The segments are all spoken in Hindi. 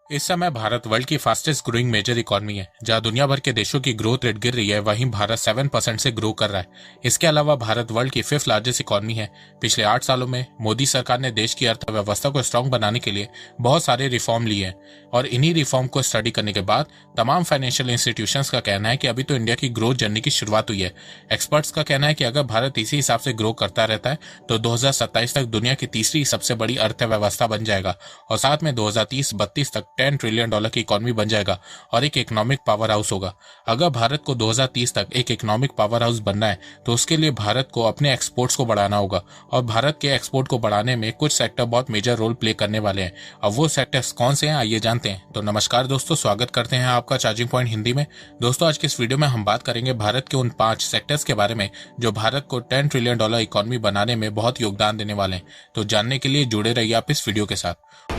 इस समय भारत वर्ल्ड की फास्टेस्ट ग्रोइंग मेजर इकोनॉमी है। जहां दुनिया भर के देशों की ग्रोथ रेट गिर रही है, वहीं भारत 7% से ग्रो कर रहा है। इसके अलावा भारत वर्ल्ड की 5th लार्जेस्ट इकोनॉमी है। पिछले 8 सालों में मोदी सरकार ने देश की अर्थव्यवस्था को स्ट्रांग बनाने के लिए बहुत सारे रिफॉर्म लिए हैं और इन्हीं रिफॉर्म को स्टडी करने के बाद तमाम फाइनेंशियल इंस्टीट्यूशंस का कहना है कि अभी तो इंडिया की ग्रोथ जर्नी की शुरुआत हुई है। एक्सपर्ट्स का कहना है कि अगर भारत इसी हिसाब से ग्रो करता रहता है तो 2027 तक दुनिया की तीसरी सबसे बड़ी अर्थव्यवस्था बन जाएगा और साथ में 2030-32 तक $10 ट्रिलियन की इकोनॉमी बन जाएगा और एक इकोनॉमिक पावर हाउस होगा। अगर भारत को 2030 तक एक इकोनॉमिक पावर हाउस बनना है तो उसके लिए भारत को अपने एक्सपोर्ट्स को बढ़ाना होगा और भारत के एक्सपोर्ट को बढ़ाने में कुछ सेक्टर बहुत मेजर रोल प्ले करने वाले हैं। अब वो सेक्टर्स कौन से हैं आइए जानते हैं। तो नमस्कार दोस्तों, स्वागत करते हैं आपका चार्जिंग पॉइंट हिंदी में। दोस्तों, आज के इस वीडियो में हम बात करेंगे भारत के उन 5 सेक्टर्स के बारे में जो भारत को $10 ट्रिलियन इकोनॉमी बनाने में बहुत योगदान देने वाले हैं। तो जानने के लिए जुड़े रहिए आप इस वीडियो के साथ।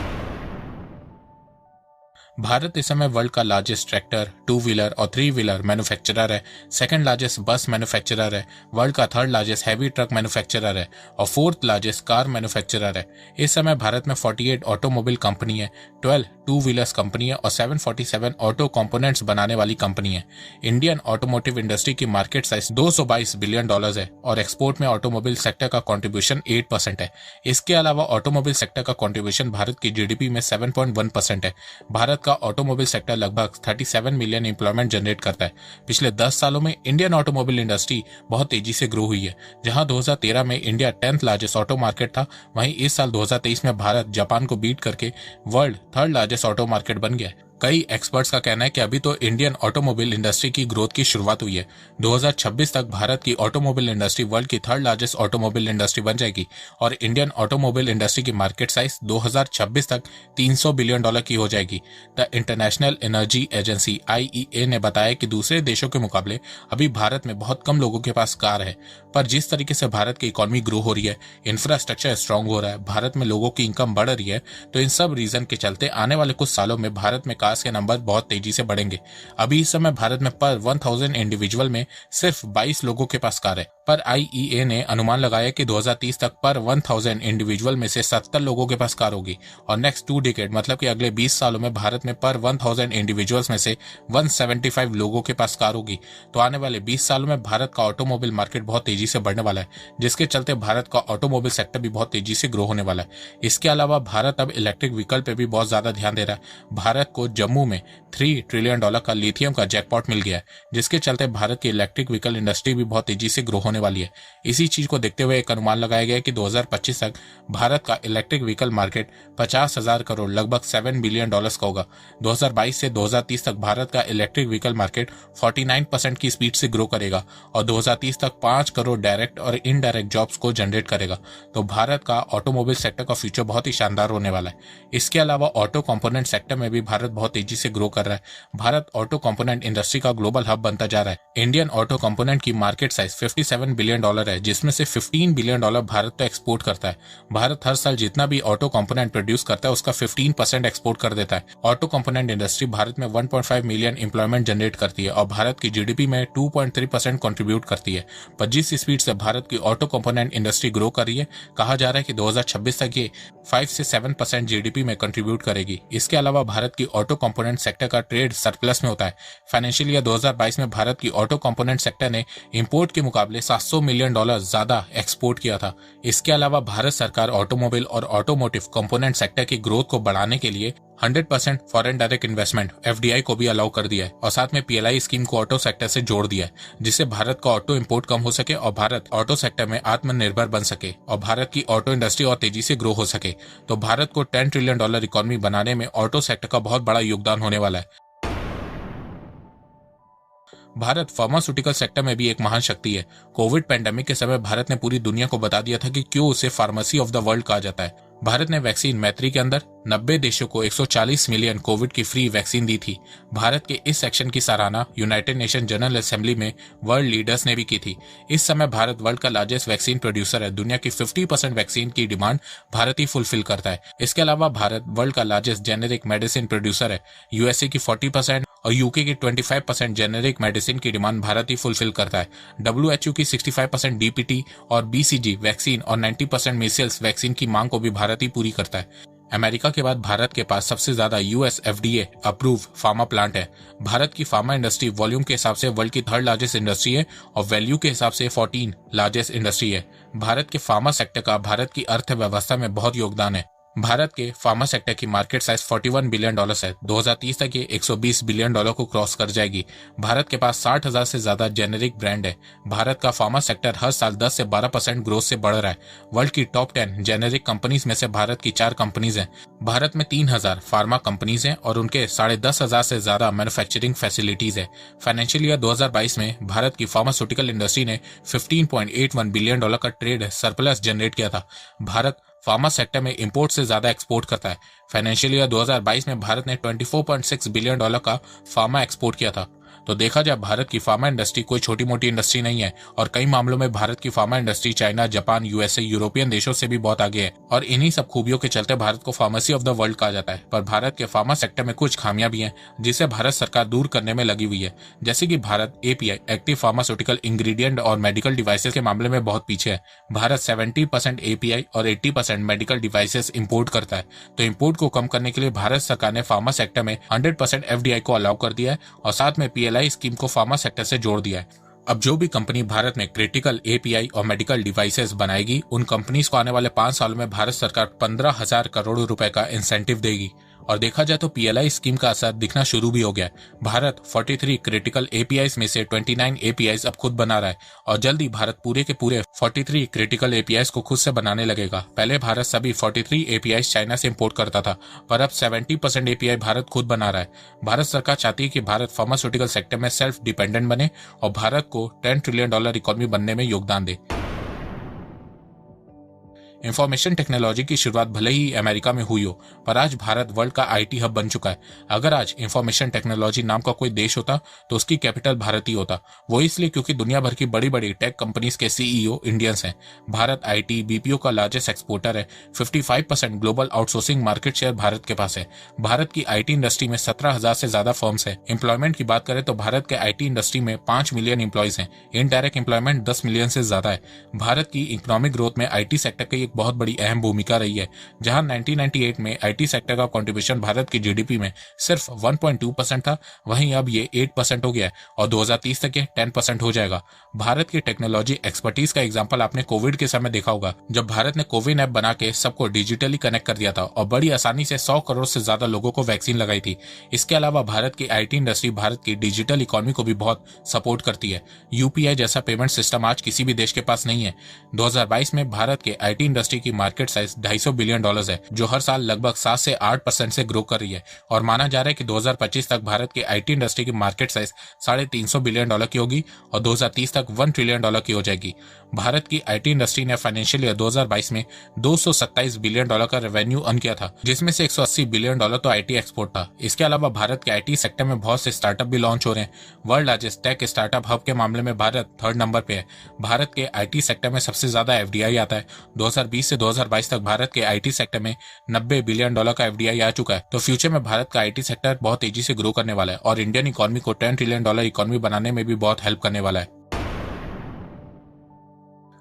भारत इस समय वर्ल्ड का लार्जेस्ट ट्रैक्टर, 2 व्हीलर और 3 व्हीलर मैन्युफैक्चरर है, सेकंड लार्जेस्ट बस मैन्युफैक्चरर है, वर्ल्ड का 3rd largest heavy truck manufacturer है और 4th लार्जेस्ट कार मैन्युफैक्चरर है। इस समय भारत में 48 ऑटोमोबाइल कंपनी है, 12 2 व्हीलर्स कंपनी है और 747 ऑटो कंपोनेंट्स बनाने वाली कंपनी है। इंडियन ऑटोमोटिव इंडस्ट्री की मार्केट साइज $222 बिलियन है और एक्सपोर्ट में ऑटोमोबाइल सेक्टर का कॉन्ट्रीब्यूशन 8% है। इसके अलावा ऑटोमोबाइल सेक्टर का कॉन्ट्रीब्यूशन भारत की जीडीपी में 7.1% है। भारत का ऑटोमोबाइल सेक्टर लगभग 37 मिलियन एम्प्लॉयमेंट जनरेट करता है। पिछले 10 सालों में इंडियन ऑटोमोबाइल इंडस्ट्री बहुत तेजी से ग्रो हुई है। जहां 2013 में India 10th largest auto market था, वहीं इस साल 2023 में भारत जापान को बीट करके world 3rd largest auto market बन गया है। कई एक्सपर्ट्स का कहना है कि अभी तो इंडियन ऑटोमोबाइल इंडस्ट्री की ग्रोथ की शुरुआत हुई है। 2026 तक भारत की ऑटोमोबाइल इंडस्ट्री वर्ल्ड की 3rd लार्जेस्ट ऑटोमोबाइल इंडस्ट्री बन जाएगी और इंडियन ऑटोमोबाइल इंडस्ट्री की मार्केट साइज 2026 तक $300 बिलियन की हो जाएगी। The international energy agency IEA ने बताया कि दूसरे देशों के मुकाबले अभी भारत में बहुत कम लोगों के पास कार है, पर जिस तरीके से भारत की इकोनॉमी ग्रो हो रही है, इंफ्रास्ट्रक्चर स्ट्रांग हो रहा है, भारत में लोगों की इनकम बढ़ रही है, तो इन सब रीजन के चलते आने वाले कुछ सालों में भारत में कार्स के नंबर बहुत तेजी से बढ़ेंगे। अभी इस समय भारत में पर 1000 इंडिविजुअल में सिर्फ 22 लोगों के पास कार है, पर IEA ने अनुमान लगाया कि 2030 तक पर 1000 इंडिविजुअल में से 70 लोगों के पास कार होगी और नेक्स्ट 2 डिकेड मतलब कि अगले 20 सालों में भारत में पर 1000 इंडिविजुअल्स में से 175 लोगों के पास कार होगी। तो आने वाले 20 सालों में भारत का ऑटोमोबाइल मार्केट बहुत तेजी से बढ़ने वाला है, जिसके चलते भारत का ऑटोमोबाइल सेक्टर भी बहुत तेजी से ग्रो होने वाला है। इसके अलावा भारत अब इलेक्ट्रिक व्हीकल पे भी बहुत ज्यादा ध्यान दे रहा है। भारत को जम्मू में $3 ट्रिलियन का लिथियम का जैकपॉट मिल गया है, जिसके चलते भारत की इलेक्ट्रिक व्हीकल इंडस्ट्री भी बहुत तेजी से ग्रो होने वाली है। इसी चीज को देखते हुए एक अनुमान लगाया गया है कि 2025 तक भारत का इलेक्ट्रिक व्हीकल मार्केट 50,000 करोड़ लगभग $7 बिलियन का होगा। 2022 से 2030 तक भारत का इलेक्ट्रिक व्हीकल मार्केट 49% की स्पीड से ग्रो करेगा और 2030 तक 5 करोड़ डायरेक्ट और इनडायरेक्ट जॉब्स को जनरेट करेगा। तो भारत का ऑटोमोबाइल सेक्टर का फ्यूचर बहुत ही शानदार होने वाला है। इसके अलावा ऑटो कंपोनेंट सेक्टर में भी भारत बहुत तेजी से ग्रो कर रहा है। भारत ऑटो कंपोनेंट इंडस्ट्री का ग्लोबल हब बनता जा रहा है। इंडियन ऑटो कंपोनेंट की मार्केट साइज $57 बिलियन है, जिसमें से $15 बिलियन भारत तो एक्सपोर्ट करता है। भारत हर साल जितना भी ऑटो कंपोनेंट प्रोड्यूस करता है उसका 15% एक्सपोर्ट कर देता है। ऑटो कंपोनेंट इंडस्ट्री भारत में 1.5 मिलियन एम्प्लॉयमेंट जनरेट करती है और भारत की जीडीपी में 2.3% कंट्रीब्यूट करती है। पर जिस स्पीड से भारत की ऑटो कंपोनेंट इंडस्ट्री ग्रो कर रही है, कहा जा रहा है कि 2026 तक ये 5 से 7% जीडीपी में कंट्रीब्यूट करेगी। इसके अलावा भारत की ऑटो कंपोनेंट सेक्टर का ट्रेड सरप्लस में होता है। फाइनेंशियल ईयर 2022 में भारत की ऑटो कंपोनेंट सेक्टर ने इंपोर्ट के मुकाबले $700 मिलियन ज्यादा एक्सपोर्ट किया था। इसके अलावा भारत सरकार ऑटोमोबाइल और ऑटोमोटिव कंपोनेंट सेक्टर की ग्रोथ को बढ़ाने के लिए 100% फॉरेन डायरेक्ट इन्वेस्टमेंट FDI को भी अलाउ कर दिया है और साथ में PLI स्कीम को ऑटो सेक्टर से जोड़ दिया है, जिससे भारत का ऑटो इंपोर्ट कम हो सके और भारत ऑटो सेक्टर में आत्मनिर्भर बन सके और भारत की ऑटो इंडस्ट्री और तेजी से ग्रो हो सके। तो भारत को $10 ट्रिलियन इकोनॉमी बनाने में ऑटो सेक्टर का बहुत बड़ा योगदान होने वाला है। भारत फार्मास्यूटिकल सेक्टर में भी एक महान शक्ति है। कोविड पैंडेमिक के समय भारत ने पूरी दुनिया को बता दिया था कि क्यों उसे फार्मेसी ऑफ द वर्ल्ड कहा जाता है। भारत ने वैक्सीन मैत्री के अंदर 90 देशों को 140 मिलियन कोविड की फ्री वैक्सीन दी थी। भारत के इस सेक्शन की सराहना यूनाइटेड नेशन जनरल असेंबली में वर्ल्ड लीडर्स ने भी की थी। इस समय भारत वर्ल्ड का लार्जेस्ट वैक्सीन प्रोड्यूसर है। दुनिया की 50% वैक्सीन की डिमांड भारत ही फुलफिल करता है। इसके अलावा भारत वर्ल्ड का लार्जेस्ट जेनेरिक मेडिसिन प्रोड्यूसर है। यूएसए की 40% और यूके की 25% जेनेरिक मेडिसिन की डिमांड भारत ही फुलफिल करता है। WHO की 65% DPT और BCG वैक्सीन और 90% मीजल्स वैक्सीन की मांग को भी भारत ही पूरी करता है। अमेरिका के बाद भारत के पास सबसे ज्यादा US FDA approve pharma plant है। भारत की फार्मा इंडस्ट्री वॉल्यूम के हिसाब से वर्ल्ड की थर्ड लार्जेस्ट इंडस्ट्री है और वैल्यू के हिसाब से 14 लार्जेस्ट इंडस्ट्री है। भारत के फार्मा सेक्टर का भारत की अर्थव्यवस्था में बहुत योगदान है। भारत के फार्मा सेक्टर की मार्केट साइज $41 बिलियन है। 2030 तक ये $120 बिलियन को क्रॉस कर जाएगी। भारत के पास 60,000 से ज्यादा जेनेरिक ब्रांड है। भारत का फार्मा सेक्टर हर साल 10 से 12% ग्रोथ से बढ़ रहा है। वर्ल्ड की टॉप 10 जेनेरिक कंपनीज में से भारत की 4 कंपनीज हैं। भारत में 3,000 फार्मा कंपनीज हैं और उनके 10,500 से ज्यादा मैन्युफैक्चरिंग फैसिलिटीज है। फाइनेंशियल ईयर 2022 में भारत की फार्मास्यूटिकल इंडस्ट्री ने $15.81 बिलियन का ट्रेड सरप्लस जनरेट किया था। भारत फार्मा सेक्टर में इंपोर्ट से ज्यादा एक्सपोर्ट करता है। फाइनेंशियल ईयर 2022 में भारत ने $24.6 बिलियन का फार्मा एक्सपोर्ट किया था। तो देखा जाए भारत की फार्मा इंडस्ट्री कोई छोटी मोटी इंडस्ट्री नहीं है और कई मामलों में भारत की pharma industry China, Japan, USA, European देशों से भी बहुत आगे है और इन्हीं सब खूबियों के चलते भारत को फार्मेसी ऑफ द वर्ल्ड कहा जाता है। पर भारत के फार्मा सेक्टर में कुछ खामियां भी हैं जिसे भारत सरकार दूर करने में लगी हुई है। जैसे कि Bharat API active pharmaceutical ingredient और मेडिकल डिवाइसेस के मामले में बहुत पीछे है। भारत 70% एपीआई और 80% मेडिकल डिवाइसेस इंपोर्ट करता है। तो इंपोर्ट को कम करने के लिए भारत सरकार ने फार्मा सेक्टर में 100% एफडीआई को अलाउ कर दिया है और साथ में पीएलआई स्कीम को फार्मा सेक्टर से जोड़ दिया है। अब जो भी कंपनी भारत में क्रिटिकल एपीआई और मेडिकल डिवाइसेस बनाएगी उन कंपनीज को आने वाले 5 सालों में भारत सरकार 15,000 करोड़ रुपए का इंसेंटिव देगी। और देखा जाए तो पीएलआई स्कीम का असर दिखना शुरू भी हो गया है। भारत 43 क्रिटिकल एपीआईज में से 29 एपीआईज अब खुद बना रहा है और जल्द ही भारत पूरे के पूरे 43 क्रिटिकल एपीआईज को खुद से बनाने लगेगा। पहले भारत सभी 43 एपीआईज चाइना से इंपोर्ट करता था पर अब 70% एपीआई भारत खुद बना रहा है। भारत सरकार चाहती है कि भारत फार्मास्यूटिकल सेक्टर में सेल्फ डिपेंडेंट बने और भारत को $10 ट्रिलियन इकोनॉमी बनने में योगदान दे। इंफॉर्मेशन टेक्नोलॉजी की शुरुआत भले ही अमेरिका में हुई हो पर आज भारत वर्ल्ड का आईटी हब बन चुका है। अगर आज इंफॉर्मेशन टेक्नोलॉजी नाम का कोई देश होता तो उसकी कैपिटल भारत ही होता। वो इसलिए क्योंकि दुनिया भर की बड़ी बड़ी टेक कंपनीज के सीईओ इंडियंस हैं। भारत आईटी बीपीओ का लार्जेस्ट एक्सपोर्टर है। 55% global outsourcing market share Bharat के पास है। भारत की आईटी इंडस्ट्री में 17,000 से ज्यादा फर्म्स है। एम्प्लॉयमेंट की बात करें तो भारत के आईटी इंडस्ट्री में 5 मिलियन एम्प्लॉयज हैं। इनडायरेक्ट एम्प्लॉयमेंट 10 मिलियन से ज्यादा है। भारत की इकोनॉमिक ग्रोथ में आईटी सेक्टर की बहुत बड़ी अहम भूमिका रही है। जहां 1998 में आईटी सेक्टर का कंट्रीब्यूशन भारत की जीडीपी में सिर्फ 1.2% था, वहीं अब ये 8% हो गया है और 2030 तक ये 10% हो जाएगा। भारत की टेक्नोलॉजी एक्सपर्टीज का एग्जांपल आपने कोविड के समय देखा होगा, जब भारत ने कोविन ऐप बना के सबको डिजिटली कनेक्ट कर दिया था और बड़ी आसानी से 100 करोड़ से ज्यादा लोगों को वैक्सीन लगाई थी। इसके अलावा भारत की आईटी इंडस्ट्री भारत की डिजिटल इकोनॉमी को भी बहुत सपोर्ट करती है। यूपीआई जैसा पेमेंट सिस्टम आज किसी भी देश के पास नहीं है। 2022 में भारत के आईटी इंडस्ट्री की मार्केट साइज $250 बिलियन है, जो हर साल लगभग 7 से 8% से ग्रो कर रही है और माना जा रहा है कि 2025 तक भारत के आईटी इंडस्ट्री की मार्केट साइज $350 बिलियन की होगी और 2030 तक $1 ट्रिलियन की हो जाएगी। भारत की आईटी इंडस्ट्री ने फाइनेंशियल ईयर 2022 में $227 बिलियन का रेवेन्यू अर्न किया था, जिसमें से $180 बिलियन तो आईटी एक्सपोर्ट था। इसके अलावा भारत के आईटी सेक्टर में बहुत से स्टार्टअप भी लॉन्च हो रहे हैं। World largest tech startup hub के मामले में भारत 3rd नंबर पे है। भारत के आईटी सेक्टर में सबसे ज्यादा एफडीआई आता है। 2020 से 2022 तक भारत के आईटी सेक्टर में $90 बिलियन का एफडीआई आ चुका है। तो फ्यूचर में भारत का आईटी सेक्टर बहुत तेजी से ग्रो करने वाला है और इंडियन इकोनॉमी को $10 ट्रिलियन इकोनॉमी बनाने में भी बहुत हेल्प करने वाला है।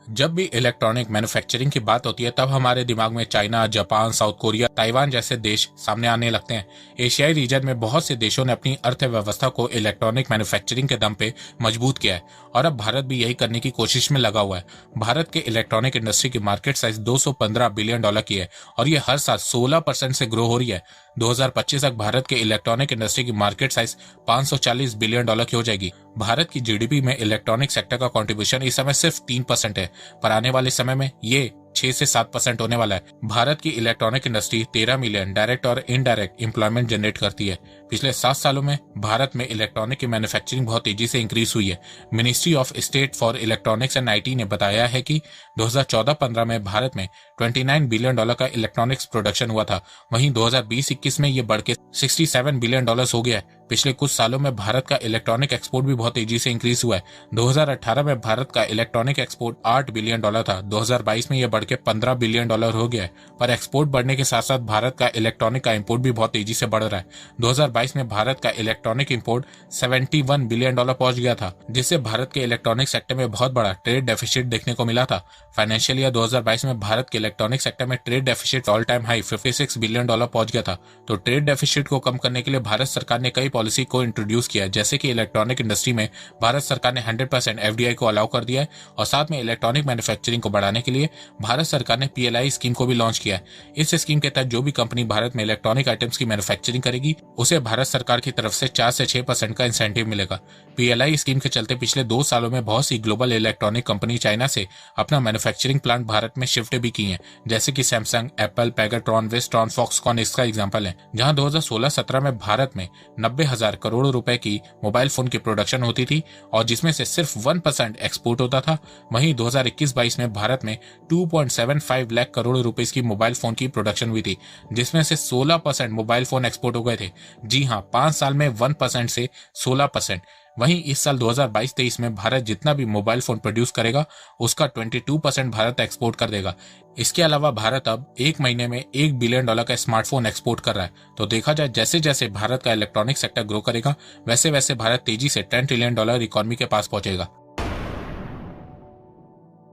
जब भी इलेक्ट्रॉनिक मैन्युफैक्चरिंग की बात होती है तब हमारे दिमाग में China, Japan, south Korea, Taiwan जैसे देश सामने आने लगते हैं। एशियाई रीजन में बहुत से देशों ने अपनी अर्थव्यवस्था को इलेक्ट्रॉनिक मैन्युफैक्चरिंग के दम पे मजबूत किया है और अब भारत भी यही करने की कोशिश में लगा हुआ है। भारत के इलेक्ट्रॉनिक इंडस्ट्री की मार्केट साइज $215 बिलियन की है और ये हर साल 16% से ग्रो हो रही है। 2025 तक भारत के इलेक्ट्रॉनिक इंडस्ट्री की मार्केट साइज $540 बिलियन की हो जाएगी। भारत की जीडीपी में इलेक्ट्रॉनिक सेक्टर का कंट्रीब्यूशन इस समय सिर्फ 3% है, पर आने वाले समय में ये 6 से 7% होने वाला है। भारत की इलेक्ट्रॉनिक इंडस्ट्री 13 मिलियन डायरेक्ट और इनडायरेक्ट एम्प्लॉयमेंट जनरेट करती है। पिछले 7 सालों में भारत में इलेक्ट्रॉनिक की मैन्युफैक्चरिंग बहुत तेजी से इंक्रीज हुई है। Ministry of state for electronics and IT ने बताया है कि 2014-15 में भारत में $29 बिलियन का इलेक्ट्रॉनिक्स प्रोडक्शन हुआ था, वहीं 2020-21 में ये बढ़ के $67 बिलियन हो गया है। पिछले कुछ सालों में भारत का इलेक्ट्रॉनिक एक्सपोर्ट भी बहुत तेजी से इंक्रीज हुआ है। 2018 में भारत का इलेक्ट्रॉनिक एक्सपोर्ट $8 बिलियन था, 2022 में यह बढ़ के $15 बिलियन हो गया है। पर एक्सपोर्ट बढ़ने के साथ साथ भारत का इलेक्ट्रॉनिक का इंपोर्ट भी बहुत तेजी से बढ़ रहा है। 2022 में भारत का इलेक्ट्रॉनिक इंपोर्ट $71 बिलियन पहुंच गया था, जिससे भारत के इलेक्ट्रॉनिक सेक्टर में बहुत बड़ा ट्रेड डेफिसिट देखने को मिला था। फाइनेंशियल ईयर 2022 में भारत के इलेक्ट्रॉनिक सेक्टर में trade deficit all time high $56 billion पहुंच गया था। तो ट्रेड डेफिसिट को कम करने के लिए भारत सरकार ने कई पॉलिसी को इंट्रोड्यूस किया है, जैसे कि इलेक्ट्रॉनिक इंडस्ट्री में भारत सरकार ने 100% FDI को अलाउ कर दिया है और साथ में इलेक्ट्रॉनिक मैन्युफैक्चरिंग को बढ़ाने के लिए भारत सरकार ने PLI स्कीम को भी लॉन्च किया है। इस स्कीम के तहत जो भी कंपनी भारत में इलेक्ट्रॉनिक आइटम्स की मैन्युफैक्चरिंग करेगी उसे भारत सरकार की तरफ से 4 से 6% का इंसेंटिव मिलेगा। PLI स्कीम के चलते पिछले 2 सालों में बहुत सी ग्लोबल इलेक्ट्रॉनिक कंपनी चाइना से अपना मैन्युफैक्चरिंग प्लांट भारत में शिफ्ट भी की है, जैसे कि Samsung, Apple, Pegatron, Wistron, Foxconn इसका एग्जाम्पल है। जहां 2016-17 में भारत में 90,000 करोड़ रुपए की मोबाइल फोन की प्रोडक्शन होती थी और जिसमें से सिर्फ 1% एक्सपोर्ट होता था। वहीं 2021-22 में भारत में 2.75 लाख करोड़ रुपए की मोबाइल फोन की प्रोडक्शन हुई थी, जिसमें से 16% मोबाइल फोन एक्सपोर्ट हो गए थे। जी हां, 5 साल में 1% से 16%। वहीं इस साल 2022-23 में भारत जितना भी मोबाइल फोन प्रोड्यूस करेगा उसका 22% भारत एक्सपोर्ट कर देगा। इसके अलावा भारत अब एक महीने में $1 बिलियन का स्मार्टफोन एक्सपोर्ट कर रहा है। तो देखा जाए जैसे जैसे भारत का इलेक्ट्रॉनिक सेक्टर ग्रो करेगा वैसे वैसे भारत तेजी से $10 ट्रिलियन इकोनॉमी के पास पहुंचेगा।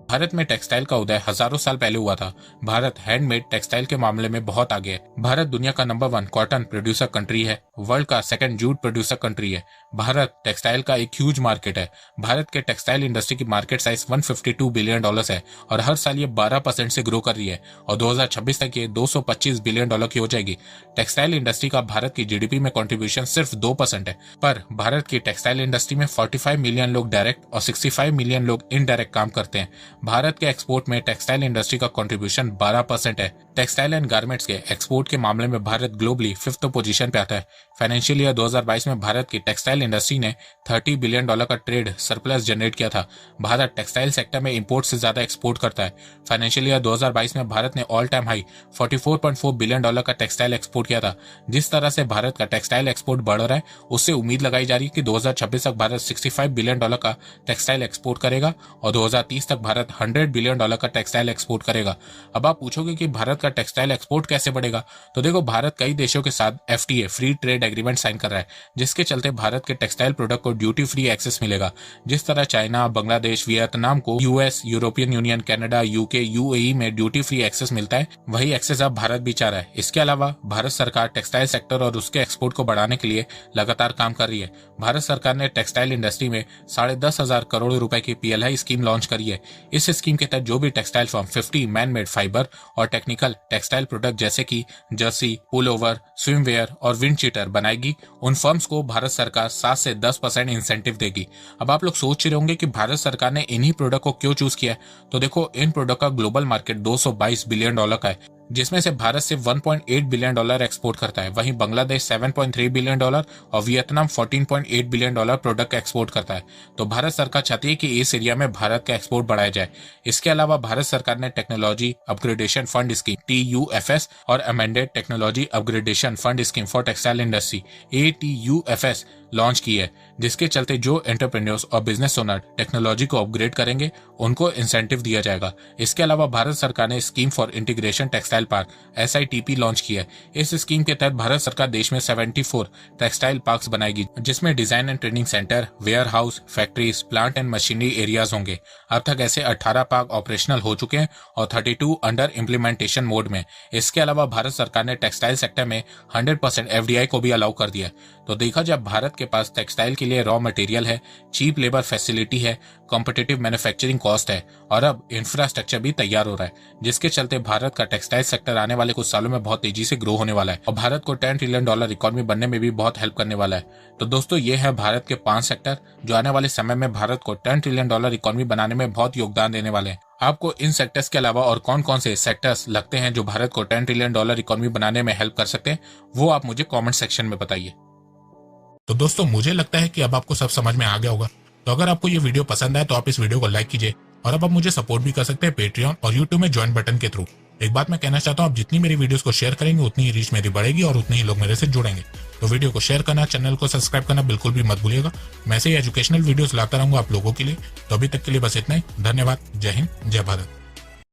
भारत में टेक्सटाइल का उदय हजारों साल पहले हुआ था। भारत हैंडमेड टेक्सटाइल के मामले में बहुत आगे है। भारत दुनिया का नंबर 1 कॉटन प्रोड्यूसर कंट्री है, वर्ल्ड का 2nd जूट प्रोड्यूसर कंट्री है। भारत टेक्सटाइल का एक ह्यूज मार्केट है। भारत के टेक्सटाइल इंडस्ट्री की मार्केट साइज $152 बिलियन है और हर साल ये 12% से ग्रो कर रही है और 2026 तक ये $225 बिलियन की हो जाएगी। टेक्सटाइल इंडस्ट्री का भारत की GDP में कंट्रीब्यूशन सिर्फ 2% है, पर भारत की टेक्सटाइल इंडस्ट्री में 45 मिलियन लोग डायरेक्ट और 65 मिलियन लोग इनडायरेक्ट काम करते हैं। भारत के एक्सपोर्ट में टेक्सटाइल इंडस्ट्री का कंट्रीब्यूशन 12% है। टेक्सटाइल एंड गारमेंट्स के एक्सपोर्ट के मामले में भारत ग्लोबली 5th पोजीशन पे आता है। फाइनेंशियल ईयर 2022 में भारत की टेक्सटाइल इंडस्ट्री ने $30 बिलियन का ट्रेड सरप्लस जनरेट किया था। भारत टेक्सटाइल सेक्टर में इंपोर्ट से ज्यादा एक्सपोर्ट करता है। फाइनेंशियल ईयर 2022 में भारत ने ऑल टाइम हाई $44.4 बिलियन का टेक्सटाइल एक्सपोर्ट किया था। जिस तरह से भारत का टेक्सटाइल एक्सपोर्ट बढ़ रहा है उससे उम्मीद लगाई जा रही है कि 2026 तक भारत $65 बिलियन का टेक्सटाइल एक्सपोर्ट करेगा और 2030 तक भारत $100 बिलियन का टेक्सटाइल एक्सपोर्ट करेगा। अब आप पूछोगे कि भारत का टेक्सटाइल एक्सपोर्ट कैसे बढ़ेगा, तो देखो भारत कई देशों के साथ FTA free trade agreement sign कर रहा है, जिसके चलते भारत के टेक्सटाइल प्रोडक्ट को ड्यूटी फ्री एक्सेस मिलेगा। जिस तरह चाइना, बांग्लादेश, वियतनाम को US, European Union, Canada, UK, UAE में ड्यूटी फ्री एक्सेस मिलता है, वही एक्सेस अब भारत भी चाह रहा है। इसके अलावा भारत सरकार टेक्सटाइल सेक्टर और उसके एक्सपोर्ट को बढ़ाने के लिए लगातार काम कर रही है। भारत सरकार ने टेक्सटाइल इंडस्ट्री में 10,500 करोड़ रुपए की PLI स्कीम लॉन्च करी है। इस स्कीम के तहत जो भी textile firm 50 man made fibre और टेक्निकल टेक्सटाइल प्रोडक्ट जैसे कि जर्सी, पुलओवर, स्विमवेयर और विंड चीटर बनाएगी, उन फर्म्स को भारत सरकार 7 से 10% इंसेंटिव देगी। अब आप लोग सोच रहे होंगे कि भारत सरकार ने इन्हीं प्रोडक्ट को क्यों चूज किया है, तो देखो इन प्रोडक्ट का ग्लोबल मार्केट $222 बिलियन का है, जिसमें से भारत से $1.8 बिलियन एक्सपोर्ट करता है। वहीं बांग्लादेश $7.3 बिलियन और वियतनाम $14.8 बिलियन प्रोडक्ट एक्सपोर्ट करता है। तो भारत सरकार चाहती है कि इस एरिया में भारत का एक्सपोर्ट बढ़ाया जाए। इसके अलावा भारत सरकार ने technology upgradation fund scheme TUFS और amended technology upgradation fund scheme for textile industry ATUFS launch की है, जिसके चलते जो एंटरप्रेन्योर्स और बिजनेस ओनर टेक्नोलॉजी को अपग्रेड करेंगे उनको इंसेंटिव दिया जाएगा। इसके अलावा भारत सरकार ने scheme for integration textile park SITP launch किया है। इस स्कीम के तहत भारत सरकार देश में 74 टेक्सटाइल पार्क्स बनाएगी, जिसमें design and training centre, warehouse, factories, plant and machinery areas होंगे। अब तक ऐसे 18 पार्क ऑपरेशनल हो चुके हैं और 32 अंडर इम्प्लीमेंटेशन मोड में। इसके अलावा भारत सरकार ने टेक्सटाइल सेक्टर में 100% FDI को भी अलाउ कर दिया। तो देखा जाए भारत के पास टेक्सटाइल के लिए रॉ मटेरियल है, चीप लेबर फैसिलिटी है, कॉम्पिटिटिव मैन्युफैक्चरिंग कॉस्ट है और अब इंफ्रास्ट्रक्चर भी तैयार हो रहा है, जिसके चलते भारत का टेक्सटाइल सेक्टर आने वाले कुछ सालों में बहुत तेजी से ग्रो होने वाला है और भारत को $10 ट्रिलियन इकोनॉमी बनने में भी बहुत हेल्प करने वाला है। तो दोस्तों ये है भारत के 5 सेक्टर जो आने वाले समय में भारत को $10 ट्रिलियन इकोनॉमी बनाने में बहुत योगदान देने वाले हैं। आपको इन सेक्टर्स के अलावा और कौन कौन से सेक्टर्स लगते हैं जो भारत को $10 ट्रिलियन इकोनॉमी बनाने में हेल्प कर सकते हैं, वो आप मुझे कमेंट सेक्शन में बताइए। तो दोस्तों मुझे लगता है कि अब आपको सब समझ में आ गया होगा। तो अगर आपको ये वीडियो पसंद आए तो आप इस वीडियो को लाइक कीजिए और अब आप मुझे सपोर्ट भी कर सकते हैं पेट्रियन और यूट्यूब में ज्वाइन बटन के थ्रू। एक बात मैं कहना चाहता हूँ, आप जितनी मेरी वीडियोस को शेयर करेंगे उतनी ही रीच मेरी बढ़ेगी और उतने ही लोग मेरे से जुड़ेंगे। तो वीडियो को शेयर करना, चैनल को सब्सक्राइब करना बिल्कुल भी मत भूलिएगा। मैं ऐसे ही एजुकेशनल वीडियोस लाता रहूंगा आप लोगों के लिए। तो अभी तक के लिए बस इतना ही। धन्यवाद। जय हिंद, जय भारत।